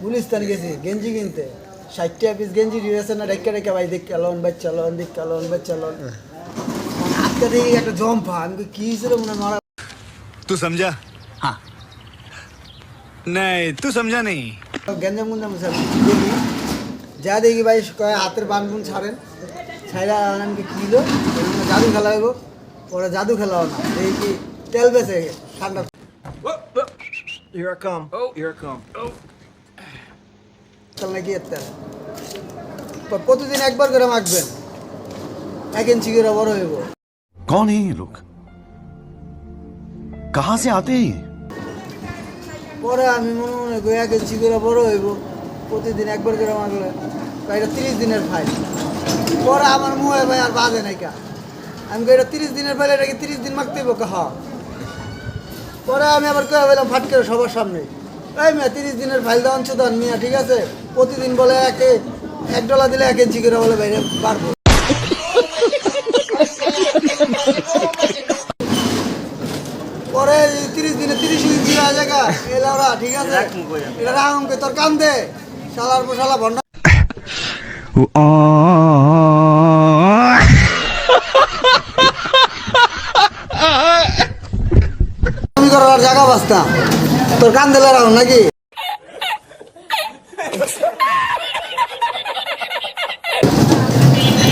গুলিস্তান গেছি গেঞ্জি কিনতে 60 পিস গেঞ্জি দিয়েছে না রেখে রেখে ভাই দেখ চালন ভাই চালন দেখ চালন ভাই চালন আজকে দেখি একটা জম্পা আমি কি ছিল মনে মারা तू समझा हाँ नहीं तू समझा नहीं গেঞ্জাম গুঞ্জাম দেখি যা দেখি ভাই কয় হাতের বানগুন ছাড়েন ছাইরা আমাকে কিলো জাদু খেলা হইব ওরা জাদু খেলাও না দেখি কি তেল বেঁচে ঠান্ডা Here I come. Oh, here I come. তেল নাকি এর তেল প্রতিদিন একবার করে মাখবেন 1 ইঞ্চি করে বড় হইব कौन है ये लोग कहाँ से आते हैं ये? পরে আমি মনে মনে করি 1 ইঞ্চি করে বড় হইব প্রতিদিন একবার করে মাখলে এটা 30 দিনের ফাইল পরে আমার মুহে ভাই আর বাজে নাই কা আমি কই এটা 30 দিনের ফাইল এটাকে 30 দিন মাখতে হইব কা পরে আমি আবার কয়ে বললাম ফাট করে সবার সামনে এই মিয়া 30 দিনের ফাইল দেওয়ান চুদান মিয়া ঠিক আছে প্রতিদিন বলে $1 দিলে 1 ইঞ্চি করে বলে বাইরে পারবো পরে 30 দিনে 30 ইঞ্চি হয়ে জায়গা এলাওরা ঠিক আছে এটা রামকে তোর কাম দে শালার পোশালা ভন্ডা আমি করার জায়গা বাস্তা তোর কান দিলে রাখুন নাকি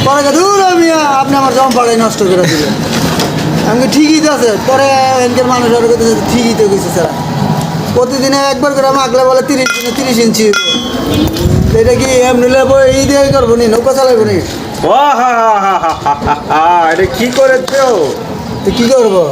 পরে দূর মিয়া আপনি আমার জম পাড়াই নষ্ট করে দিলেন আমি ঠিকই তো আছে পরে এনকের মানুষ আর ঠিকই তো গেছে স্যার প্রতিদিনে একবার করে মাখলে বলে 30 দিনে 30 ইঞ্চি এটা কি এমনি এই দিয়ে করবো নি নৌকা চালাইবো নি এটা কি করেছো? তো কি করবো